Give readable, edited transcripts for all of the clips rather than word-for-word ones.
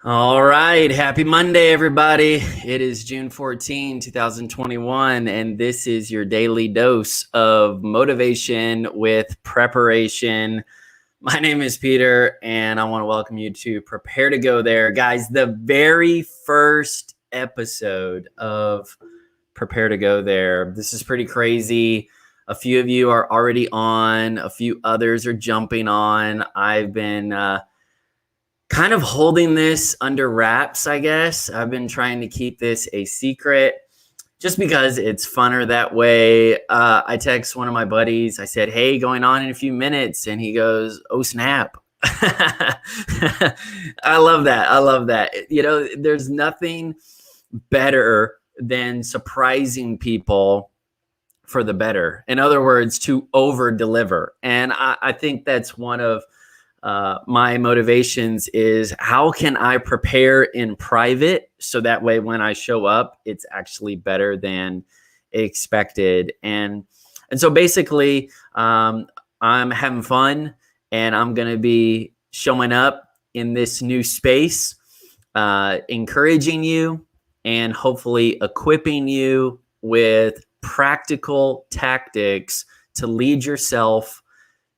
All right. Happy Monday, everybody. It is June 14, 2021, and this is your daily dose of motivation with preparation. My name is Peter, and I want to welcome you to Prepare to Go There. Guys, the very first episode of Prepare to Go There. This is pretty crazy. A few of you are already on, a few others are jumping on. I've been kind of holding this under wraps, I guess. I've been trying to keep this a secret just because it's funner that way. I text one of my buddies. I said, hey, going on in a few minutes. And he goes, oh, snap. I love that. I love that. You know, there's nothing better than surprising people for the better. In other words, to over deliver. And I think that's one of my motivations is how can I prepare in private so that way when I show up, it's actually better than expected. And so basically, I'm having fun and I'm going to be showing up in this new space, encouraging you and hopefully equipping you with practical tactics to lead yourself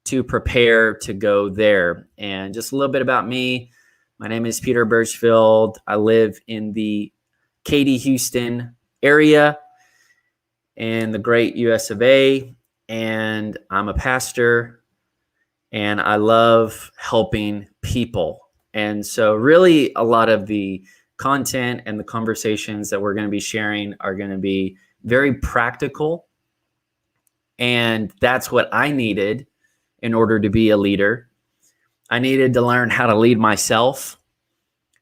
to prepare to go there. And just a little bit about me. My name is Peter Birchfield. I live in the Katy, Houston area in the great US of A. And I'm a pastor and I love helping people. And so really a lot of the content and the conversations that we're going to be sharing are going to be very practical. And that's what I needed in order to be a leader. I needed to learn how to lead myself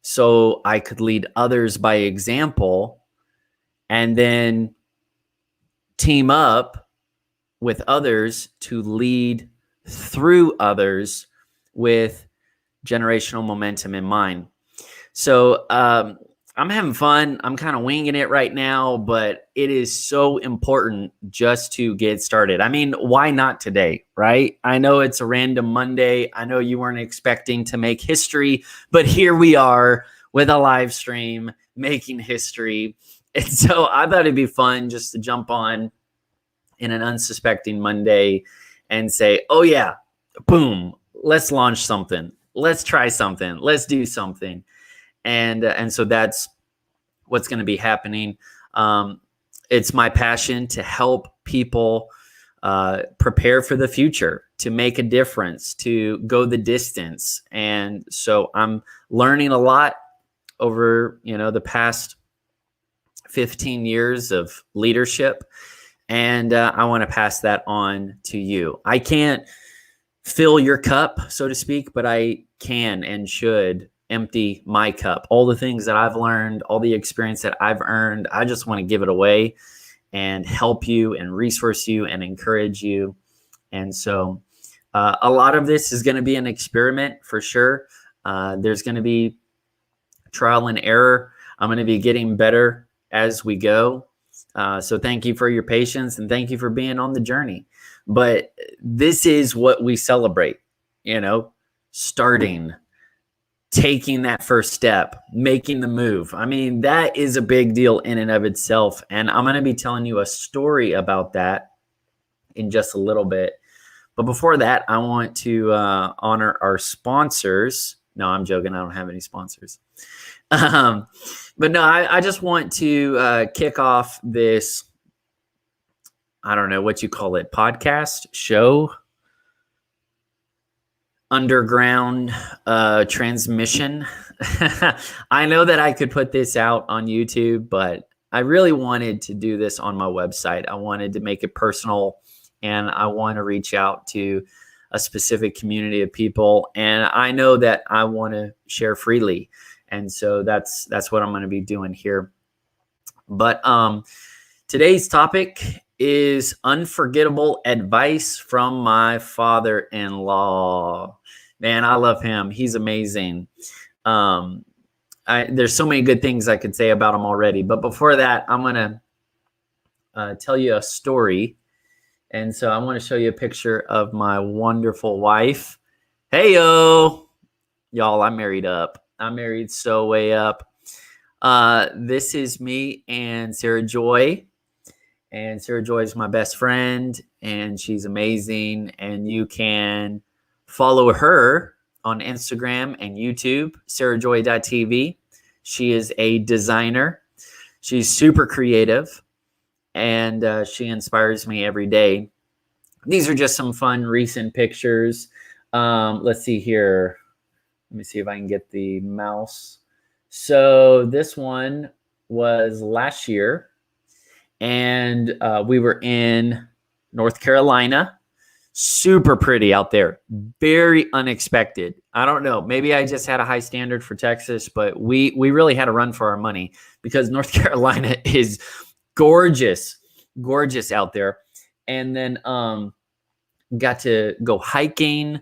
so I could lead others by example and then team up with others to lead through others with generational momentum in mind. So I'm having fun. I'm kind of winging it right now, but it is so important just to get started. I mean, why not today, right? I know it's a random Monday. I know you weren't expecting to make history, but here we are with a live stream making history. And so I thought it'd be fun just to jump on in an unsuspecting Monday and say, oh yeah, boom, let's launch something. Let's try something. Let's do something. And so that's what's going to be happening. It's my passion to help people prepare for the future, to make a difference, to go the distance. And so I'm learning a lot over, the past 15 years of leadership. And I want to pass that on to you. I can't fill your cup, so to speak, but I can and should empty my cup. All the things that I've learned, all the experience that I've earned, I just want to give it away and help you and resource you and encourage you. And so a lot of this is going to be an experiment for sure. There's going to be trial and error. I'm going to be getting better as we go. So thank you for your patience and thank you for being on the journey. But this is what we celebrate, starting, taking that first step, making the move. I mean, that is a big deal in and of itself. And I'm going to be telling you a story about that in just a little bit. But before that, I want to honor our sponsors. No, I'm joking. I don't have any sponsors. But no, I just want to kick off this, I don't know what you call it, podcast, show, underground transmission. I know that I could put this out on YouTube, but I really wanted to do this on my website. I wanted to make it personal, and I want to reach out to a specific community of people. And I know that I want to share freely. And so that's what I'm going to be doing here. But today's topic is unforgettable advice from my father-in-law. Man, I love him. He's amazing. There's so many good things I could say about him already. But before that, I'm going to tell you a story. And so I want to show you a picture of my wonderful wife. Hey-yo. Y'all, I'm married up. I'm married, so way up. This is me and Sarah Joy. And Sarah Joy is my best friend, and she's amazing. And you can follow her on Instagram and YouTube, sarahjoy.tv. She is a designer. She's super creative, and she inspires me every day. These are just some fun recent pictures. Let's see here. Let me see if I can get the mouse. So this one was last year. And we were in North Carolina. Super pretty out there. Very unexpected. I don't know. Maybe I just had a high standard for Texas, but we really had to run for our money because North Carolina is gorgeous, gorgeous out there. And then got to go hiking.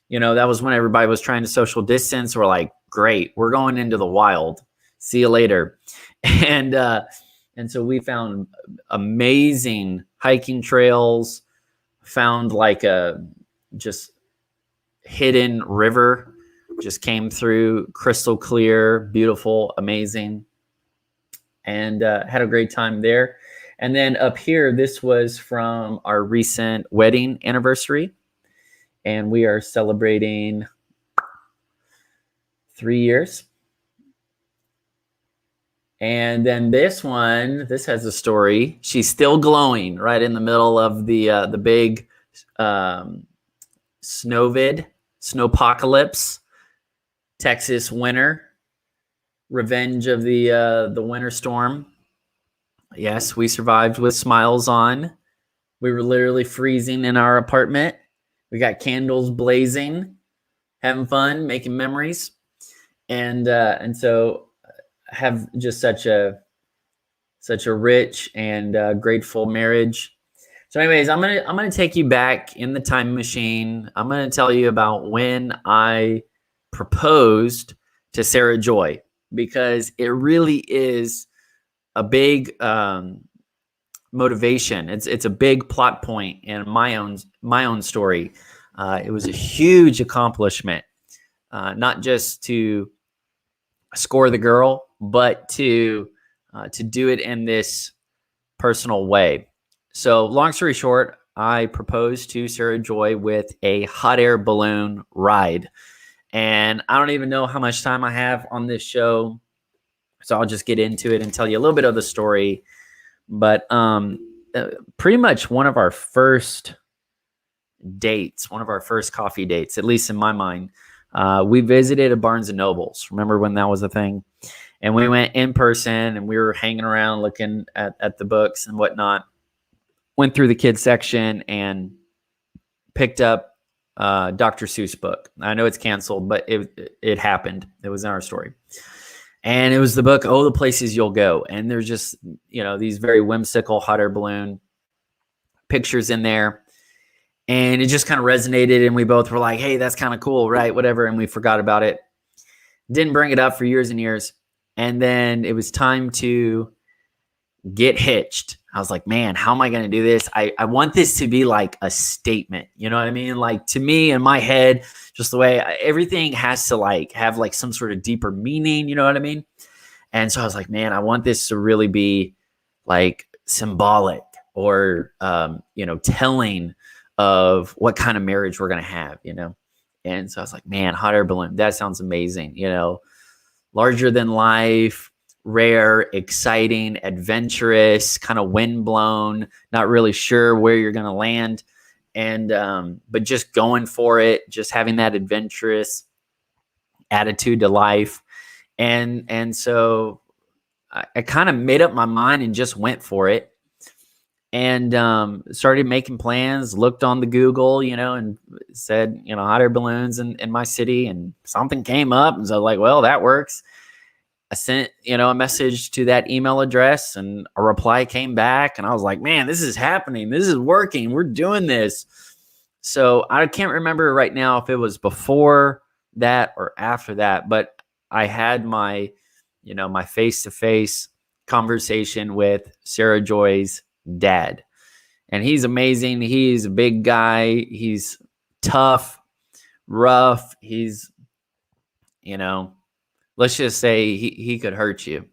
You know, that was when everybody was trying to social distance. We're like, great, we're going into the wild. See you later. And so we found amazing hiking trails, found like a just hidden river, just came through, crystal clear, beautiful, amazing, and had a great time there. And then up here, this was from our recent wedding anniversary, and we are celebrating 3 years. And then this one, this has a story. She's still glowing right in the middle of the big snowpocalypse, Texas winter, revenge of the winter storm. Yes, we survived with smiles on. We were literally freezing in our apartment. We got candles blazing, having fun, making memories, and so have just such a rich and grateful marriage. So anyways, I'm gonna take you back in the time machine. I'm gonna tell you about when I proposed to Sarah Joy, because it really is a big motivation. It's a big plot point in my own story. It was a huge accomplishment, not just to score the girl, but to do it in this personal way. So long story short, I proposed to Sarah Joy with a hot air balloon ride. And I don't even know how much time I have on this show, so I'll just get into it and tell you a little bit of the story. But pretty much one of our first dates, one of our first coffee dates, at least in my mind, we visited a Barnes & Nobles. Remember when that was a thing? And we went in person and we were hanging around looking at the books and whatnot. Went through the kids section and picked up Dr. Seuss book. I know it's canceled, but it happened. It was in our story. And it was the book, Oh, the Places You'll Go. And there's just, these very whimsical hot air balloon pictures in there. And it just kind of resonated. And we both were like, hey, that's kind of cool, right? Whatever. And we forgot about it. Didn't bring it up for years and years. And then it was time to get hitched. I was like, man, how am I going to do this? I want this to be like a statement. You know what I mean? Like, to me, in my head, just the way everything has to like have like some sort of deeper meaning. You know what I mean? And so I was like, man, I want this to really be like symbolic or, telling of what kind of marriage we're going to have, And so I was like, man, hot air balloon, that sounds amazing. Larger than life, rare, exciting, adventurous, kind of windblown, not really sure where you're going to land. And, but just going for it, just having that adventurous attitude to life. And so I kind of made up my mind and just went for it. And started making plans, looked on the Google, and said, hot air balloons in my city, and something came up. And so like, well, that works. I sent, a message to that email address, and a reply came back. And I was like, man, this is happening. This is working. We're doing this. So I can't remember right now if it was before that or after that, but I had my, my face-to-face conversation with Sarah Joy's dad. And he's amazing. He's a big guy. He's tough, rough. He's, let's just say he could hurt you.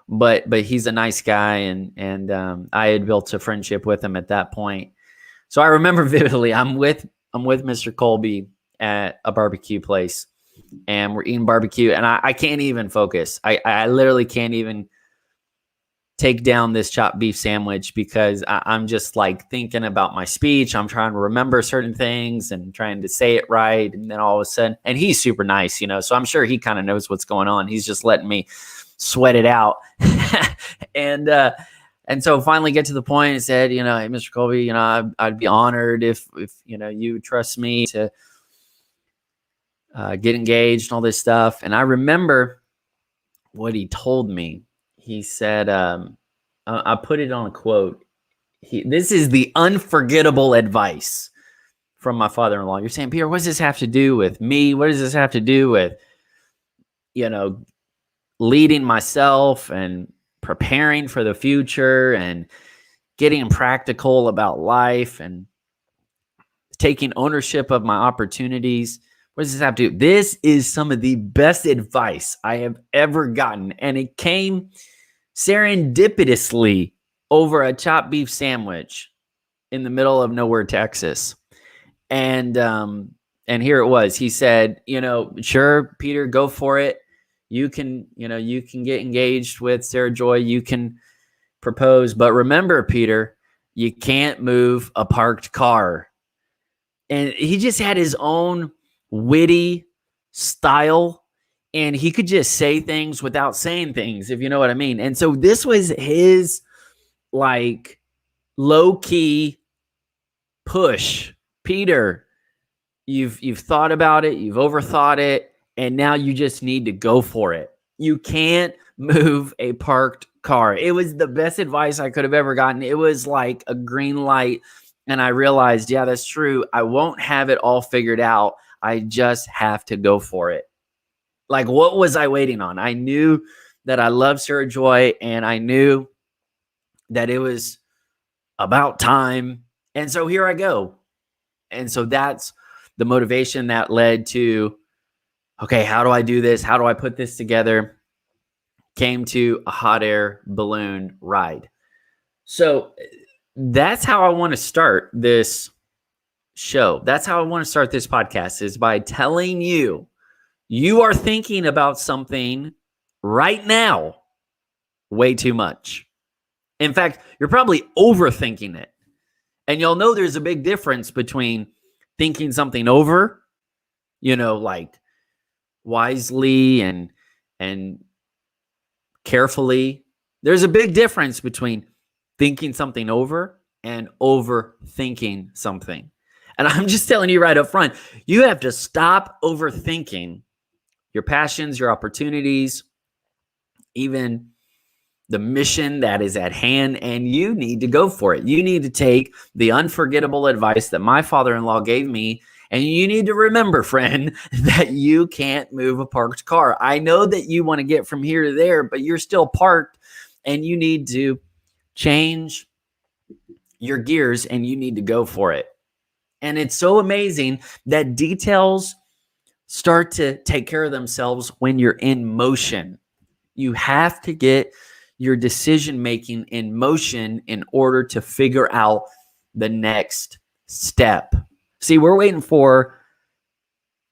But he's a nice guy, and I had built a friendship with him at that point. So I remember vividly, I'm with Mr. Colby at a barbecue place, and we're eating barbecue, and I can't even focus. I literally can't even take down this chopped beef sandwich because I'm just like thinking about my speech. I'm trying to remember certain things and trying to say it right. And then all of a sudden, and he's super nice, so I'm sure he kind of knows what's going on. He's just letting me sweat it out. And so finally get to the point and said, hey, Mr. Colby, I'd be honored if you would trust me to get engaged and all this stuff. And I remember what he told me. He said, I put it on a quote. This is the unforgettable advice from my father-in-law. You're saying, Peter, what does this have to do with me? What does this have to do with, leading myself and preparing for the future and getting practical about life and taking ownership of my opportunities? What does this have to do? This is some of the best advice I have ever gotten. And it came serendipitously over a chopped beef sandwich in the middle of nowhere, Texas. And here it was. He said, sure, Peter, go for it. You can get engaged with Sarah Joy. You can propose. But remember, Peter, you can't move a parked car. And he just had his own witty style, and he could just say things without saying things, if you know what I mean. And so this was his like low-key push. Peter, you've thought about it, you've overthought it, and now you just need to go for it. You can't move a parked car. It was the best advice I could have ever gotten. It was like a green light. And I realized, yeah, that's true. I won't have it all figured out. I just have to go for it. Like, what was I waiting on? I knew that I loved Sarah Joy, and I knew that it was about time. And so here I go. And so that's the motivation that led to, okay, how do I do this? How do I put this together? Came to a hot air balloon ride. So that's how I want to start this show. That's how I want to start this podcast, is by telling you, you are thinking about something right now way too much. In fact, you're probably overthinking it. And you'll know there's a big difference between thinking something over, like wisely and carefully. There's a big difference between thinking something over and overthinking something. And I'm just telling you right up front, you have to stop overthinking your passions, your opportunities, even the mission that is at hand, and you need to go for it. You need to take the unforgettable advice that my father-in-law gave me, and you need to remember, friend, that you can't move a parked car. I know that you want to get from here to there, but you're still parked, and you need to change your gears, and you need to go for it. And it's so amazing that details start to take care of themselves when you're in motion. You have to get your decision-making in motion in order to figure out the next step. See, we're waiting for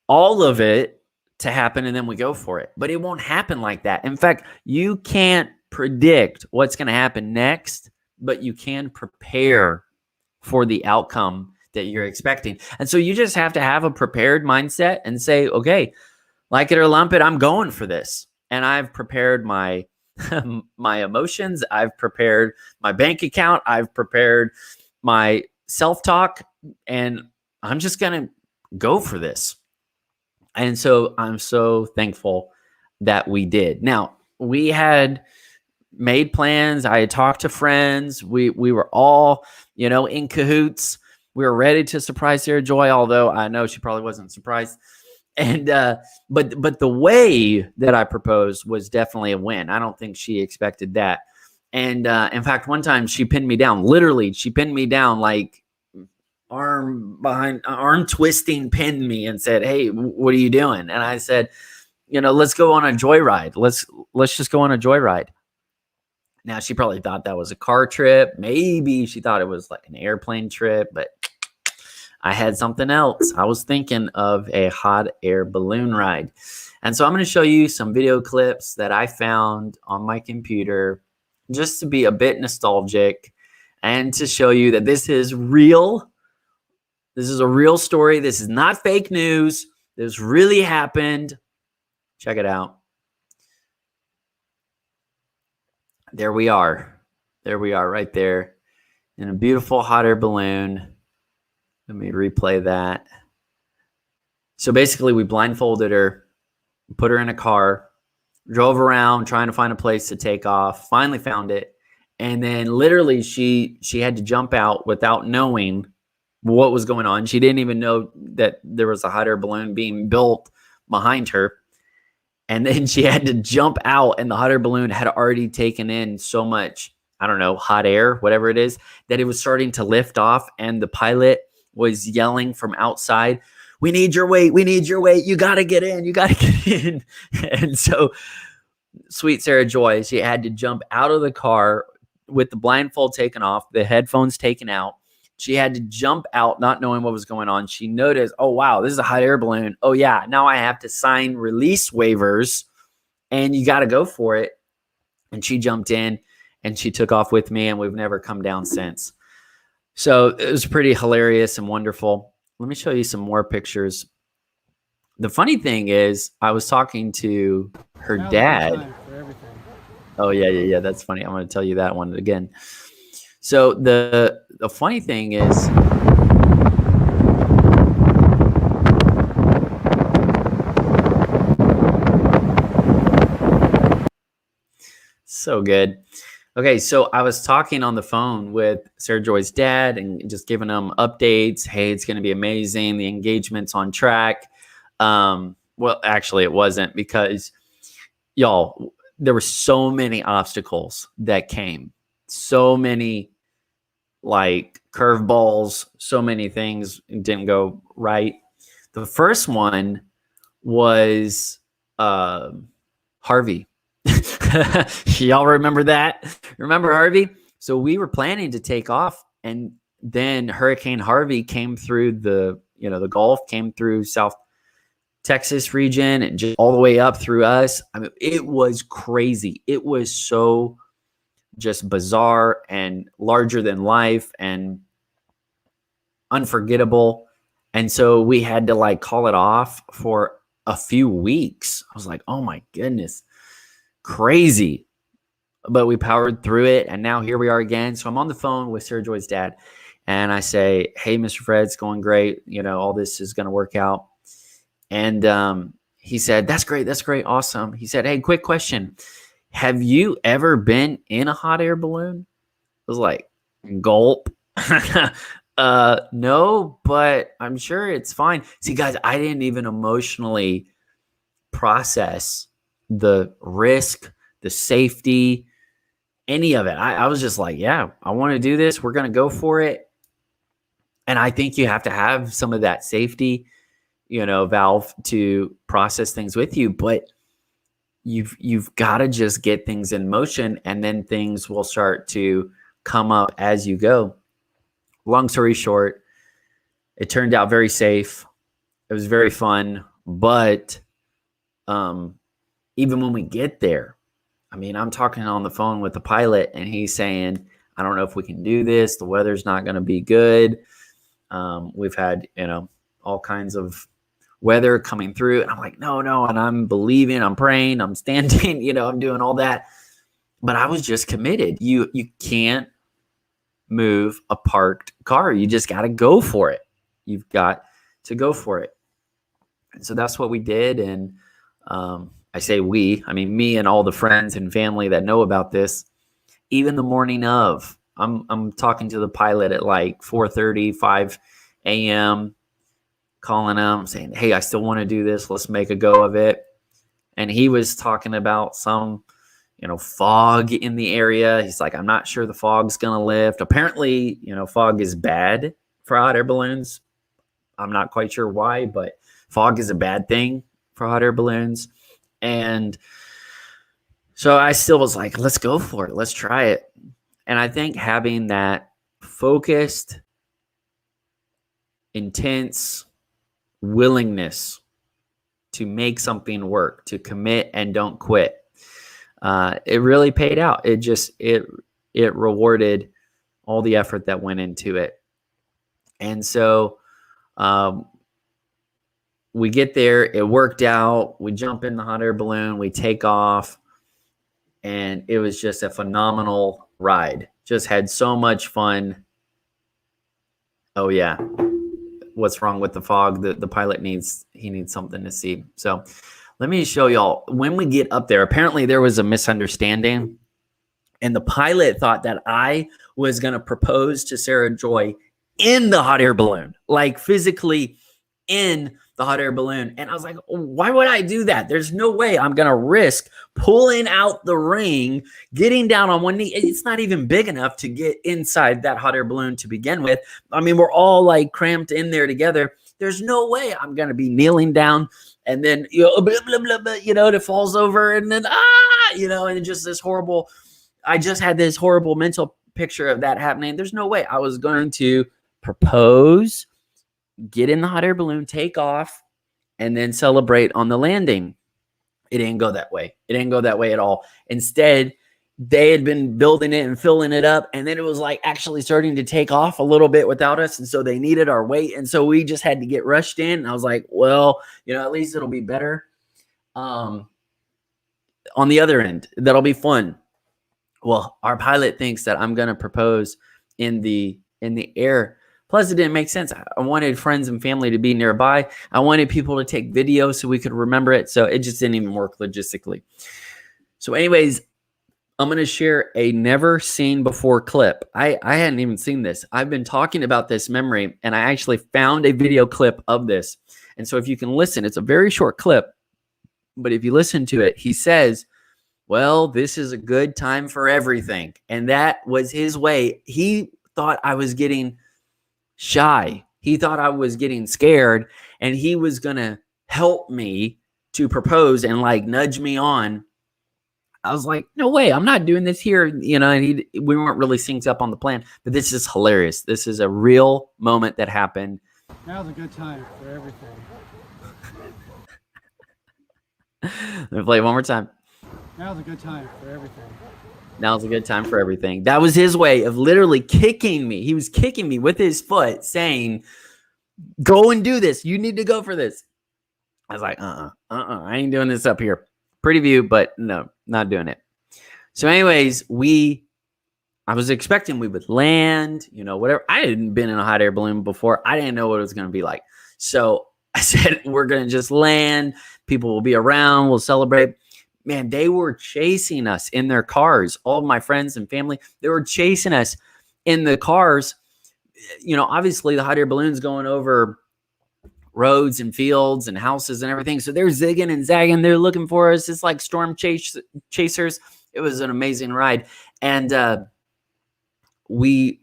all of it to happen and then we go for it. But it won't happen like that. In fact, you can't predict what's going to happen next, but you can prepare for the outcome that you're expecting. And so you just have to have a prepared mindset and say, okay, like it or lump it, I'm going for this. And I've prepared my my emotions. I've prepared my bank account. I've prepared my self-talk, and I'm just going to go for this. And so I'm so thankful that we did. Now, we had made plans. I had talked to friends. We were all, in cahoots. We were ready to surprise Sarah Joy, although I know she probably wasn't surprised. And but the way that I proposed was definitely a win. I don't think she expected that. And in fact, one time she pinned me down. Literally, she pinned me down, like arm twisting, pinned me and said, "Hey, what are you doing?" And I said, let's go on a joyride. Let's just go on a joyride. Now, she probably thought that was a car trip. Maybe she thought it was like an airplane trip, but I had something else. I was thinking of a hot air balloon ride. And so I'm going to show you some video clips that I found on my computer just to be a bit nostalgic and to show you that this is real. This is a real story. This is not fake news. This really happened. Check it out. There we are. There we are right there in a beautiful hot air balloon. Let me replay that. So basically we blindfolded her, put her in a car, drove around trying to find a place to take off, finally found it. And then literally she had to jump out without knowing what was going on. She didn't even know that there was a hot air balloon being built behind her. And then she had to jump out, and the hot air balloon had already taken in so much, I don't know, hot air, whatever it is, that it was starting to lift off. And the pilot was yelling from outside, "We need your weight. We need your weight. You got to get in. You got to get in." And so sweet Sarah Joy, she had to jump out of the car with the blindfold taken off, the headphones taken out. She had to jump out, not knowing what was going on. She noticed, oh, wow, this is a hot air balloon. Oh, yeah, now I have to sign release waivers, and you got to go for it. And she jumped in, and she took off with me, and we've never come down since. So it was pretty hilarious and wonderful. Let me show you some more pictures. The funny thing is, I was talking to her dad. Oh, yeah. That's funny. I'm going to tell you that one again. So the funny thing is, so good. Okay, so I was talking on the phone with Sarah Joy's dad and just giving him updates. Hey, it's going to be amazing. The engagement's on track. Well, actually, it wasn't, because, y'all, there were so many obstacles that came. So many, like, curveballs. So many things didn't go right. The first one was Harvey. Y'all remember that? Remember Harvey? So we were planning to take off, and then Hurricane Harvey came through the Gulf, came through South Texas region, and just all the way up through us. I mean, it was crazy. It was so just bizarre and larger than life and unforgettable. And so we had to, like, call it off for a few weeks. I was like, oh my goodness, crazy. But we powered through it, and now here we are again. So I'm on the phone with Sarah Joy's dad, and I say, hey, Mr. Fred, it's going great. All this is going to work out. And he said, that's great. Awesome. He said, hey, quick question. Have you ever been in a hot air balloon? I was like, gulp. No, but I'm sure it's fine. See, guys, I didn't even emotionally process the risk, the safety, any of it. I was just like, yeah, I want to do this. We're going to go for it. And I think you have to have some of that safety, valve to process things with you. But you've got to just get things in motion, and then things will start to come up as you go. Long story short, it turned out very safe. It was very fun. But even when we get there, I mean, I'm talking on the phone with the pilot, and he's saying, I don't know if we can do this. The weather's not going to be good. We've had, all kinds of weather coming through. And I'm like, no. And I'm believing, I'm praying, I'm standing, I'm doing all that. But I was just committed. You can't move a parked car. You just got to go for it. You've got to go for it. And so that's what we did. And I say we, I mean, me and all the friends and family that know about this. Even the morning of, I'm talking to the pilot at like 4:30, 5 a.m., calling him, saying, hey, I still want to do this. Let's make a go of it. And he was talking about some, fog in the area. He's like, I'm not sure the fog's going to lift. Apparently, fog is bad for hot air balloons. I'm not quite sure why, but fog is a bad thing for hot air balloons. And so I still was like, let's go for it. Let's try it. And I think having that focused, intense willingness to make something work, to commit and don't quit, it really paid out. It rewarded all the effort that went into it. And so we get there, it worked out, we jump in the hot air balloon, we take off, and it was just a phenomenal ride. Just had so much fun. Oh yeah. What's wrong with the fog? The pilot needs something to see. So let me show y'all. When we get up there, apparently there was a misunderstanding, and the pilot thought that I was going to propose to Sarah Joy in the hot air balloon, like physically in the hot air balloon. And I was like, why would I do that? There's no way I'm going to risk pulling out the ring, getting down on one knee. It's not even big enough to get inside that hot air balloon to begin with. I mean, we're all like cramped in there together. There's no way I'm going to be kneeling down and then, blah, blah, blah, blah, it falls over and then, and just this horrible, I just had this horrible mental picture of that happening. There's no way I was going to propose, get in the hot air balloon, take off, and then celebrate on the landing. It didn't go that way. It didn't go that way at all. Instead, they had been building it and filling it up, and then it was like actually starting to take off a little bit without us, and so they needed our weight, and so we just had to get rushed in. And I was like, well, at least it'll be better on the other end. That'll be fun. Well, our pilot thinks that I'm going to propose in the air. Plus, it didn't make sense. I wanted friends and family to be nearby. I wanted people to take video so we could remember it. So it just didn't even work logistically. So anyways, I'm going to share a never seen before clip. I hadn't even seen this. I've been talking about this memory, and I actually found a video clip of this. And so if you can listen, it's a very short clip. But if you listen to it, he says, well, this is a good time for everything. And that was his way. He thought I was getting shy. He thought I was getting scared, and he was going to help me to propose and like nudge me on. I was like, no way, I'm not doing this here. And we weren't really synced up on the plan, but this is hilarious. This is a real moment that happened. Now's a good time for everything. Let me play it one more time. Now's a good time for everything. Now's a good time for everything. That was his way of literally kicking me. He was kicking me with his foot, saying, go and do this. You need to go for this. I was like, I ain't doing this up here. Pretty view, but no, not doing it. So anyways, I was expecting we would land, whatever. I hadn't been in a hot air balloon before. I didn't know what it was going to be like. So I said, we're going to just land. People will be around. We'll celebrate. Man, they were chasing us in their cars. All of my friends and family, they were chasing us in the cars. Obviously the hot air balloon's going over roads and fields and houses and everything. So they're zigging and zagging. They're looking for us. It's like storm chasers. It was an amazing ride. And we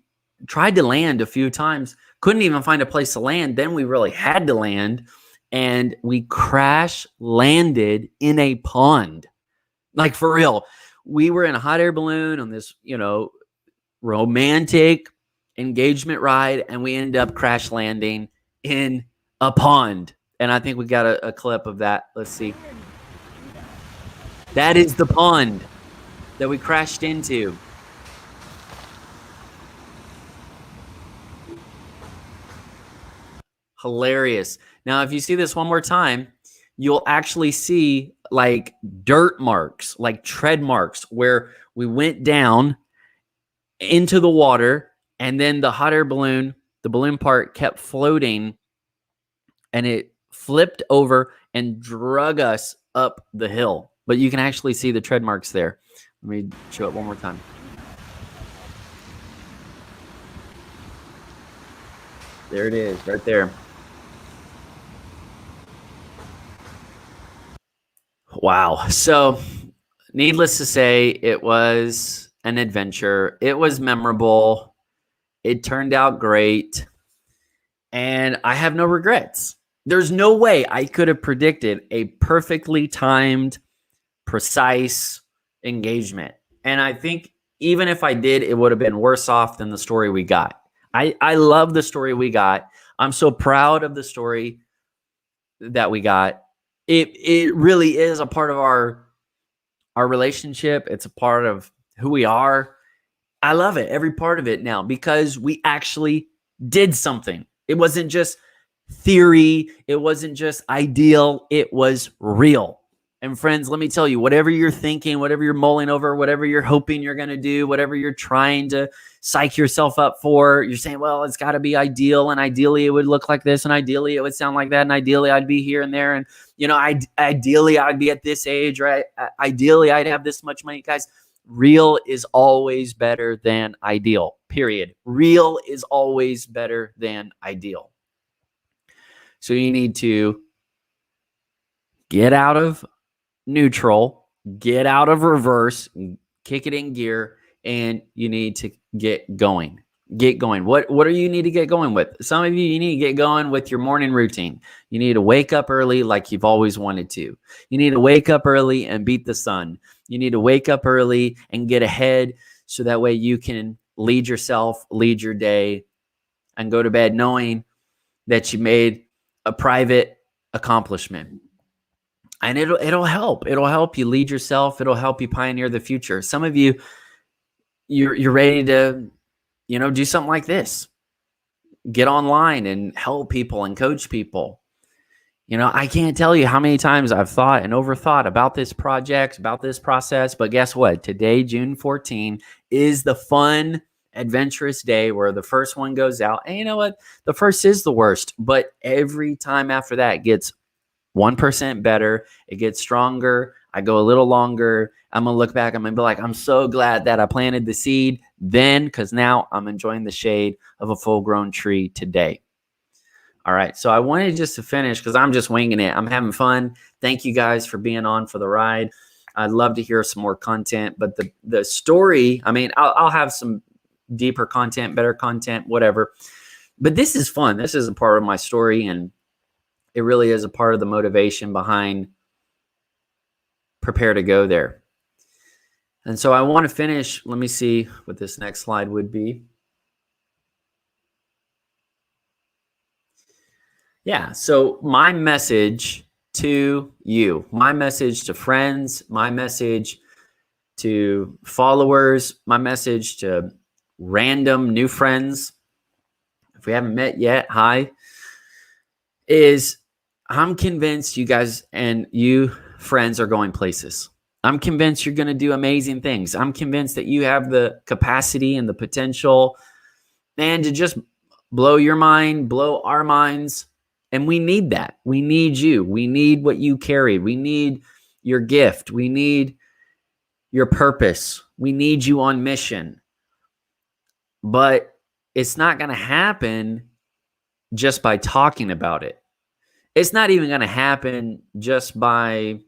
tried to land a few times. Couldn't even find a place to land. Then we really had to land. And we crash landed in a pond. Like for real. We were in a hot air balloon on this, romantic engagement ride. And we ended up crash landing in a pond. And I think we got a clip of that. Let's see. That is the pond that we crashed into. Hilarious. Now, if you see this one more time, you'll actually see like dirt marks, like tread marks where we went down into the water, and then the hot air balloon, the balloon part kept floating, and it flipped over and drug us up the hill. But you can actually see the tread marks there. Let me show it one more time. There it is, right there. Wow. So needless to say, it was an adventure. It was memorable. It turned out great. And I have no regrets. There's no way I could have predicted a perfectly timed precise engagement. And I think even if I did, it would have been worse off than the story we got. I love the story we got. I'm so proud of the story that we got. It really is a part of our relationship. It's a part of who we are. I love it, every part of it now, because we actually did something. It wasn't just theory. It wasn't just ideal. It was real. And friends, let me tell you, whatever you're thinking, whatever you're mulling over, whatever you're hoping you're going to do, whatever you're trying to psych yourself up for, you're saying, well, it's got to be ideal. And ideally it would look like this. And ideally it would sound like that. And ideally I'd be here and there. And, ideally I'd be at this age, right? Ideally I'd have this much money. Guys, real is always better than ideal, period. Real is always better than ideal. So you need to get out of neutral, get out of reverse, kick it in gear, and you need to get going. Get going. What do you need to get going with? Some of you need to get going with your morning routine. You need to wake up early like you've always wanted to. You need to wake up early and beat the sun. You need to wake up early and get ahead so that way you can lead yourself, lead your day, and go to bed knowing that you made a private accomplishment. And it'll help. It'll help you lead yourself. It'll help you pioneer the future. Some of you, you're ready to, do something like this. Get online and help people and coach people. I can't tell you how many times I've thought and overthought about this project, about this process. But guess what? Today, June 14, is the fun, adventurous day where the first one goes out. And you know what? The first is the worst. But every time after that gets 1% better. It gets stronger. I go a little longer. I'm going to look back. I'm going to be like, I'm so glad that I planted the seed then, because now I'm enjoying the shade of a full-grown tree today. All right. So I wanted just to finish because I'm just winging it. I'm having fun. Thank you guys for being on for the ride. I'd love to hear some more content, but the story, I'll have some deeper content, better content, whatever. But this is fun. This is a part of my story, and it really is a part of the motivation behind Prepare to Go there. And so I want to finish. Let me see what this next slide would be. Yeah, so my message to you, my message to friends, my message to followers, my message to random new friends, if we haven't met yet, hi, is I'm convinced you guys and you friends are going places. I'm convinced you're going to do amazing things. I'm convinced that you have the capacity and the potential and to just blow your mind, blow our minds. And we need that. We need you. We need what you carry. We need your gift. We need your purpose. We need you on mission. But it's not going to happen just by talking about it. It's not even going to happen just by,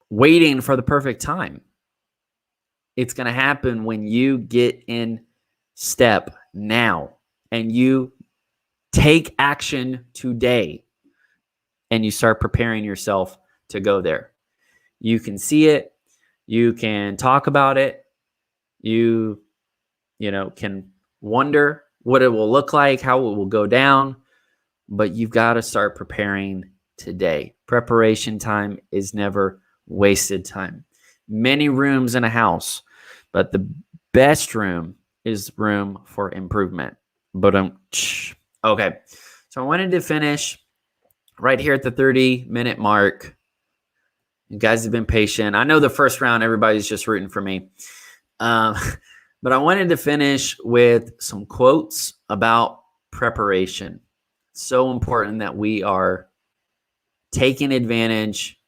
waiting for the perfect time. It's going to happen when you get in step now and you take action today and you start preparing yourself to go there. You can see it. You can talk about it. You can wonder what it will look like, how it will go down, but you've got to start preparing today. Preparation time is never wasted time. Many rooms in a house, but the best room is room for improvement. Okay, so I wanted to finish right here at the 30-minute mark. You guys have been patient. I know the first round, everybody's just rooting for me. But I wanted to finish with some quotes about preparation. So important that we are taking advantage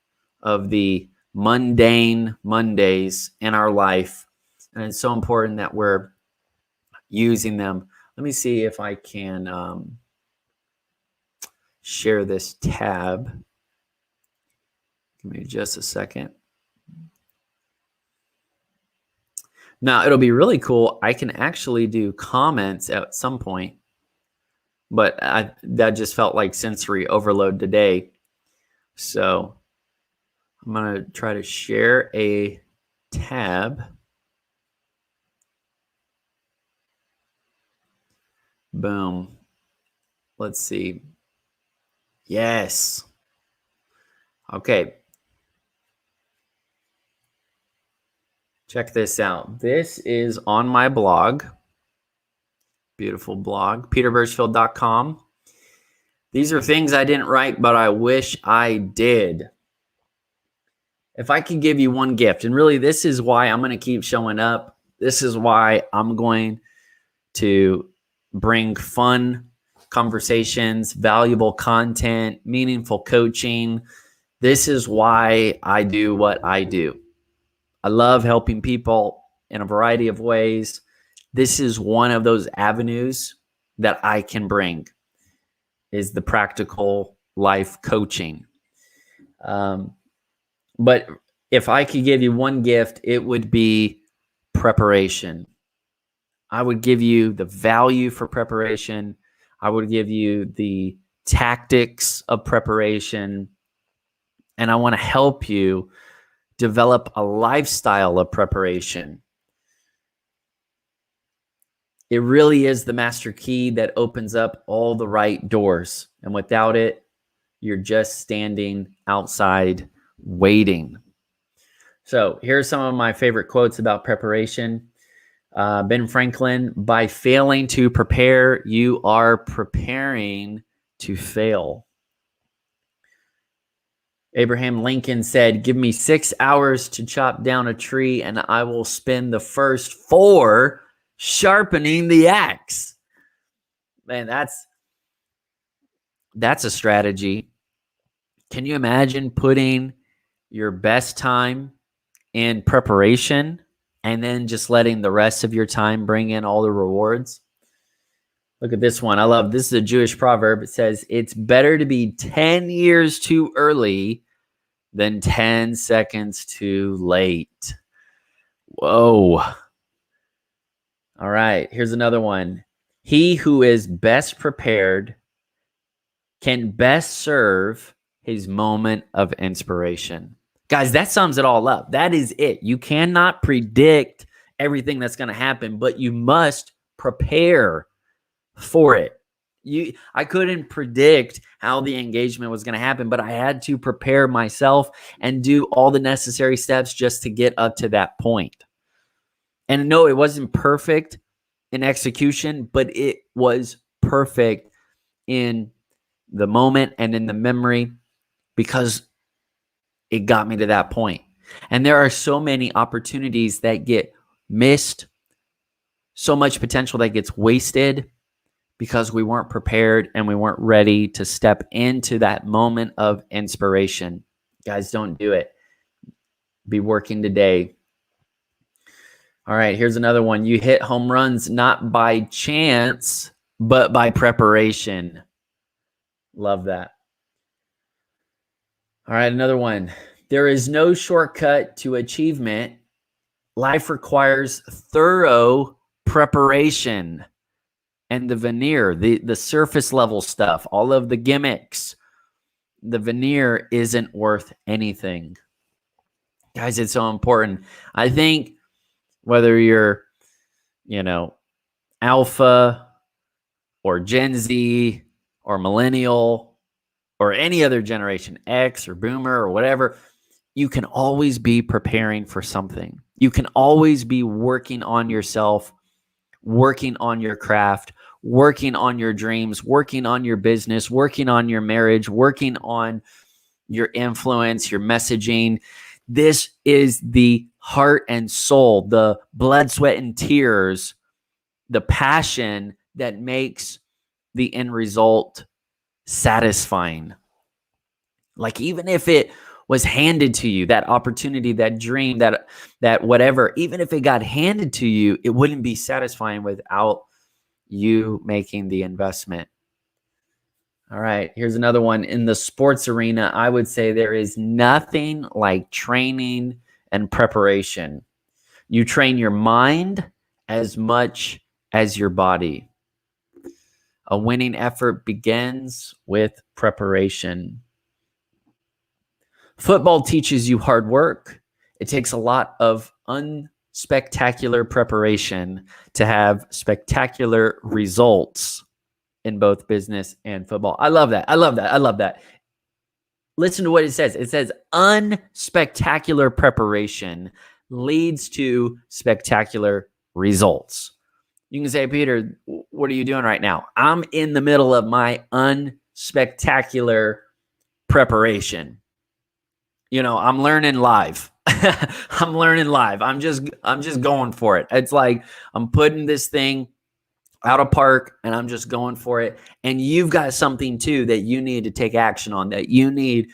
of the mundane Mondays in our life. And it's so important that we're using them. Let me see if I can share this tab. Give me just a second. Now, it'll be really cool. I can actually do comments at some point, but that just felt like sensory overload today. So I'm going to try to share a tab. Boom. Let's see. Yes. Okay. Check this out. This is on my blog. Beautiful blog, peterbirchfield.com. These are things I didn't write, but I wish I did. If I could give you one gift, and really this is why I'm going to keep showing up. This is why I'm going to bring fun conversations, valuable content, meaningful coaching. This is why I do what I do. I love helping people in a variety of ways. This is one of those avenues that I can bring, is the practical life coaching. But if I could give you one gift, it would be preparation. I would give you the value for preparation. I would give you the tactics of preparation. And I want to help you develop a lifestyle of preparation. It really is the master key that opens up all the right doors. And without it, you're just standing outside waiting. So here's some of my favorite quotes about preparation. Ben Franklin: by failing to prepare, you are preparing to fail. Abraham Lincoln said, give me 6 hours to chop down a tree and I will spend the first 4 sharpening the axe. Man, that's a strategy. Can you imagine putting your best time in preparation and then just letting the rest of your time bring in all the rewards? Look at this one. I love this. Is a Jewish proverb. It says, it's better to be 10 years too early than 10 seconds too late. Whoa. All right. Here's another one. He who is best prepared can best serve his moment of inspiration. Guys, that sums it all up. That is it. You cannot predict everything that's going to happen, but you must prepare for it. I couldn't predict how the engagement was going to happen, but I had to prepare myself and do all the necessary steps just to get up to that point. And no, it wasn't perfect in execution, but it was perfect in the moment and in the memory because it got me to that point. And there are so many opportunities that get missed, so much potential that gets wasted because we weren't prepared and we weren't ready to step into that moment of inspiration. Guys, don't do it. Be working today. All right, here's another one. You hit home runs not by chance, but by preparation. Love that. All right, another one. There is no shortcut to achievement. Life requires thorough preparation. And the veneer, the surface level stuff, all of the gimmicks, the veneer isn't worth anything. Guys, it's so important. I think whether you're, Alpha or Gen Z or Millennial or any other generation, X or Boomer or whatever, you can always be preparing for something. You can always be working on yourself, working on your craft, working on your dreams, working on your business, working on your marriage, working on your influence, your messaging. This is the heart and soul, the blood, sweat, and tears, the passion that makes the end result satisfying. Like, even if it was handed to you, that opportunity, that dream, that whatever, even if it got handed to you, it wouldn't be satisfying without you making the investment. All right, here's another one. In the sports arena, I would say there is nothing like training and preparation. You train your mind as much as your body. A winning effort begins with preparation. Football teaches you hard work. It takes a lot of unspectacular preparation to have spectacular results in both business and football. I love that. I love that. I love that. Listen to what it says. It says unspectacular preparation leads to spectacular results. You can say, Peter, what are you doing right now? I'm in the middle of my unspectacular preparation. You know, I'm learning live. I'm learning live. I'm just going for it. It's like I'm putting this thing out of park and I'm just going for it. And you've got something too that you need to take action on, that you need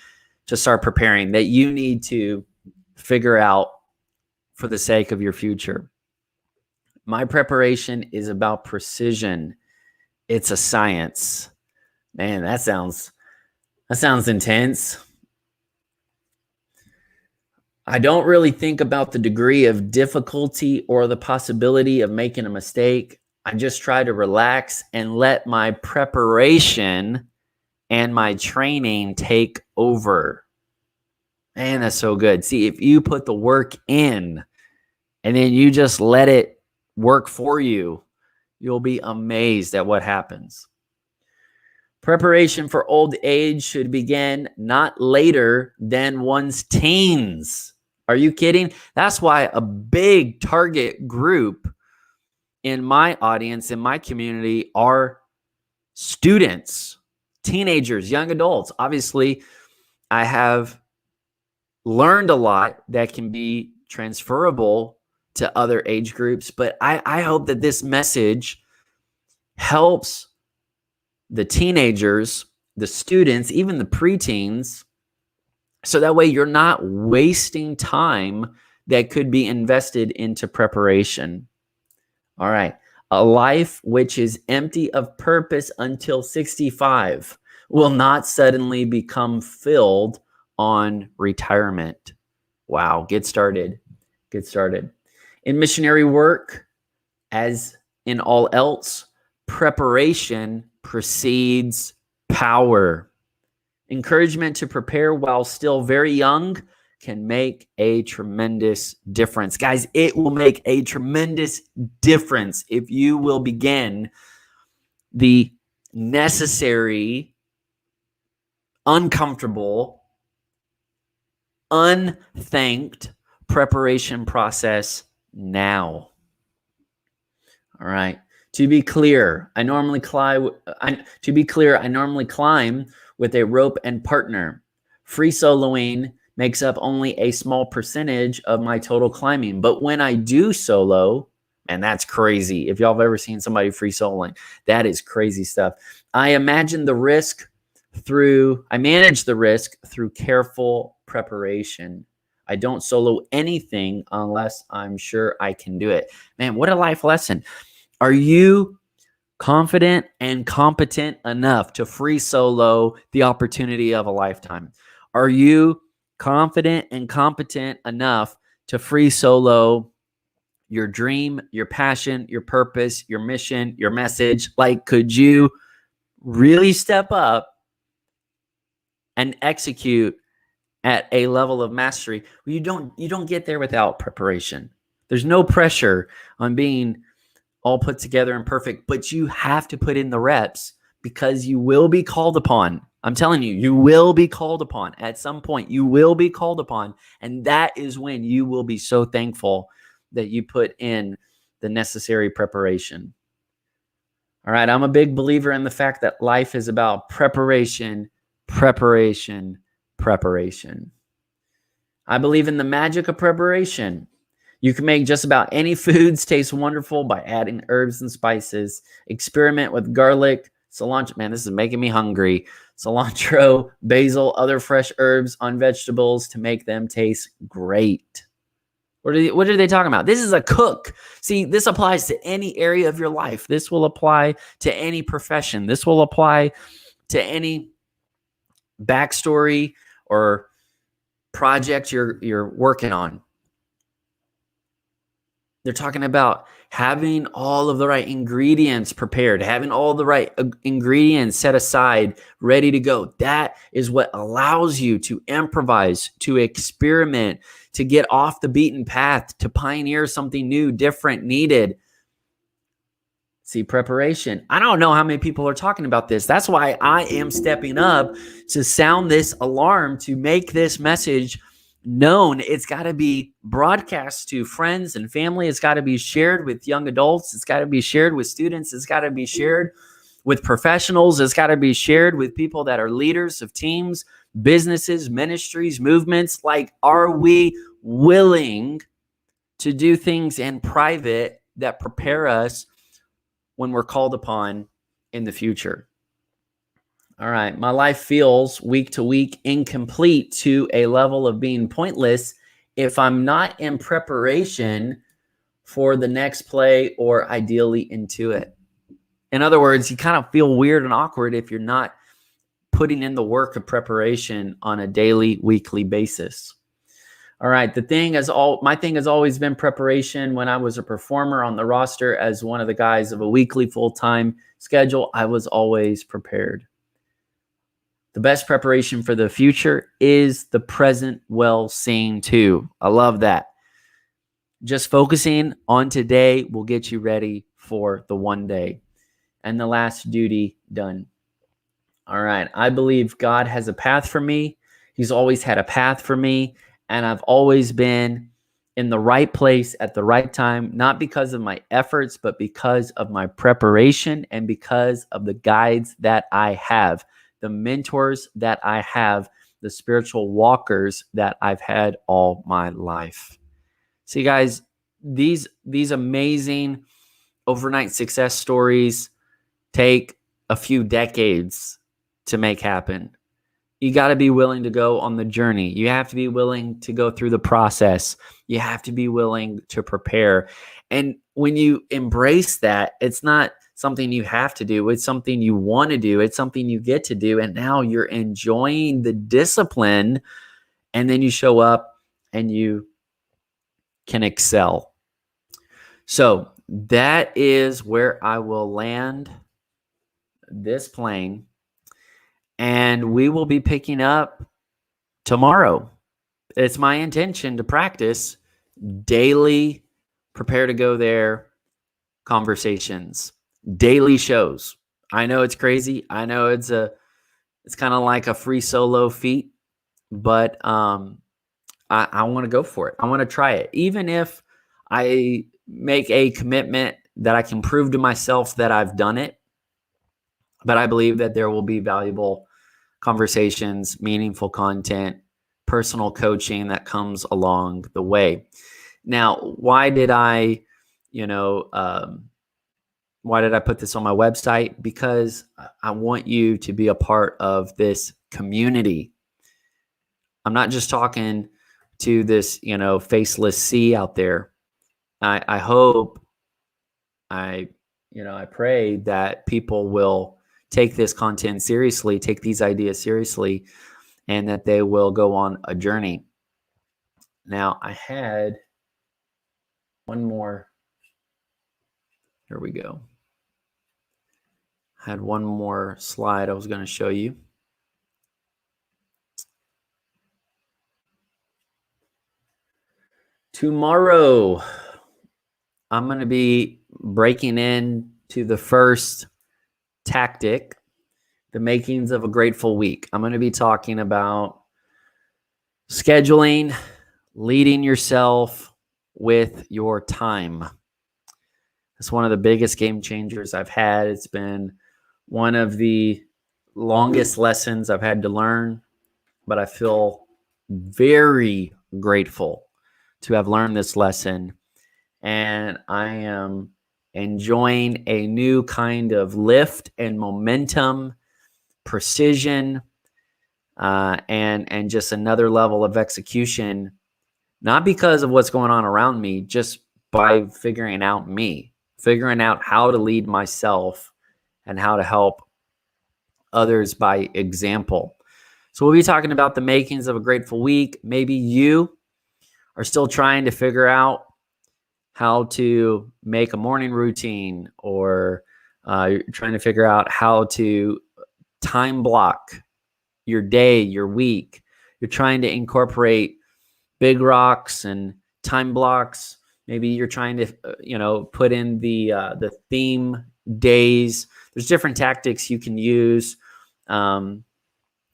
to start preparing, that you need to figure out for the sake of your future. My preparation is about precision. It's a science. Man, that sounds intense. I don't really think about the degree of difficulty or the possibility of making a mistake. I just try to relax and let my preparation and my training take over. Man, that's so good. See, if you put the work in and then you just let it work for you, you'll be amazed at what happens. Preparation for old age should begin not later than one's teens. Are you kidding? That's why a big target group in my audience, in my community, are students, teenagers, young adults. Obviously, I have learned a lot that can be transferable to other age groups, but I hope that this message helps the teenagers, the students, even the preteens, so that way you're not wasting time that could be invested into preparation. All right. A life which is empty of purpose until 65 will not suddenly become filled on retirement. Wow. Get started. Get started. In missionary work, as in all else, preparation precedes power. Encouragement to prepare while still very young can make a tremendous difference. Guys, it will make a tremendous difference if you will begin the necessary, uncomfortable, unthanked preparation process now. All right. To be clear, I normally climb with a rope and partner. Free soloing makes up only a small percentage of my total climbing. But when I do solo, and that's crazy. If y'all have ever seen somebody free soloing, that is crazy stuff. I manage the risk through careful preparation. I don't solo anything unless I'm sure I can do it. Man, what a life lesson. Are you confident and competent enough to free solo the opportunity of a lifetime? Are you confident and competent enough to free solo your dream, your passion, your purpose, your mission, your message? Like, could you really step up and execute at a level of mastery? Well, you don't get there without preparation. There's no pressure on being all put together and perfect, but you have to put in the reps because you will be called upon. I'm telling you, you will be called upon at some point. You will be called upon, and that is when you will be so thankful that you put in the necessary preparation. All right, I'm a big believer in the fact that life is about preparation, preparation, preparation. I believe in the magic of preparation. You can make just about any foods taste wonderful by adding herbs and spices. Experiment with garlic, cilantro. Man, this is making me hungry. Cilantro, basil, other fresh herbs on vegetables to make them taste great. What are they talking about? This is a cook. See, this applies to any area of your life. This will apply to any profession. This will apply to any backstory or project you're working on. They're talking about having all of the right ingredients prepared, having all the right ingredients set aside, ready to go. That is what allows you to improvise, to experiment, to get off the beaten path, to pioneer something new, different, needed. See, preparation. I don't know how many people are talking about this. That's why I am stepping up to sound this alarm, to make this message known. It's got to be broadcast to friends and family. It's got to be shared with young adults. It's got to be shared with students. It's got to be shared with professionals. It's got to be shared with people that are leaders of teams, businesses, ministries, movements. Like, are we willing to do things in private that prepare us when we're called upon in the future? All right. My life feels week to week incomplete to a level of being pointless if I'm not in preparation for the next play or ideally into it. In other words, you kind of feel weird and awkward if you're not putting in the work of preparation on a daily, weekly basis. All right. My thing has always been preparation. When I was a performer on the roster as one of the guys of a weekly full-time schedule, I was always prepared. The best preparation for the future is the present well seen too. I love that. Just focusing on today will get you ready for the one day and the last duty done. All right. I believe God has a path for me. He's always had a path for me. And I've always been in the right place at the right time, not because of my efforts, but because of my preparation and because of the guides that I have, the mentors that I have, the spiritual walkers that I've had all my life. See, guys, these amazing overnight success stories take a few decades to make happen. You got to be willing to go on the journey. You have to be willing to go through the process. You have to be willing to prepare. And when you embrace that, it's not something you have to do. It's something you want to do. It's something you get to do. And now you're enjoying the discipline. And then you show up and you can excel. So that is where I will land this plane. And we will be picking up tomorrow. It's my intention to practice daily, prepare to go there conversations, daily shows. I know it's crazy. I know it's kind of like a free solo feat, but I want to go for it. I want to try it. Even if I make a commitment that I can prove to myself that I've done it, but I believe that there will be valuable conversations, meaningful content, personal coaching that comes along the way. Now, why did I put this on my website? Because I want you to be a part of this community. I'm not just talking to this, faceless sea out there. I hope, I pray that people will take this content seriously, take these ideas seriously, and that they will go on a journey. Now, I had one more. Here we go. I had one more slide I was going to show you. Tomorrow, I'm going to be breaking into the first tactic, the makings of a grateful week. I'm going to be talking about scheduling, leading yourself with your time. It's one of the biggest game changers I've had. It's been one of the longest lessons I've had to learn, but I feel very grateful to have learned this lesson. And I am enjoying a new kind of lift and momentum, precision, and just another level of execution, not because of what's going on around me, just by figuring out how to lead myself and how to help others by example. So we'll be talking about the makings of a grateful week. Maybe you are still trying to figure out how to make a morning routine, or you're trying to figure out how to time block your day, your week. You're trying to incorporate big rocks and time blocks. Maybe you're trying to, put in the theme days. There's different tactics you can use, but I'm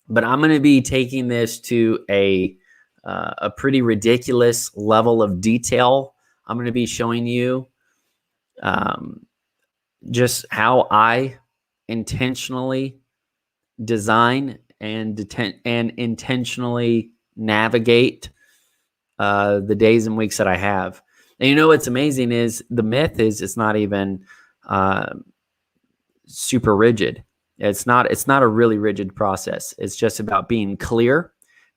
going to be taking this to a pretty ridiculous level of detail. I'm going to be showing you just how I intentionally design and intentionally navigate the days and weeks that I have. And what's amazing is the myth is it's not even super rigid. It's not a really rigid process. It's just about being clear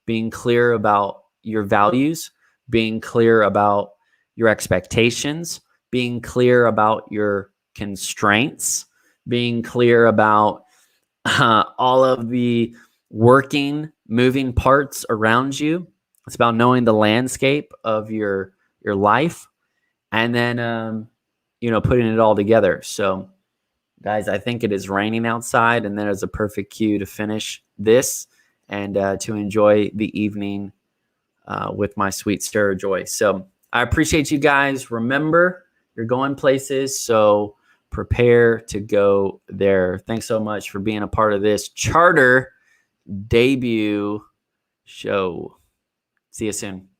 about your values, being clear about your expectations, being clear about your constraints, being clear about all of the moving parts around you. It's about knowing the landscape of your life, and then putting it all together. So, guys, I think it is raining outside, and that is a perfect cue to finish this and to enjoy the evening with my sweet Sarah Joy. So I appreciate you guys. Remember, you're going places, so prepare to go there. Thanks so much for being a part of this charter debut show. See you soon.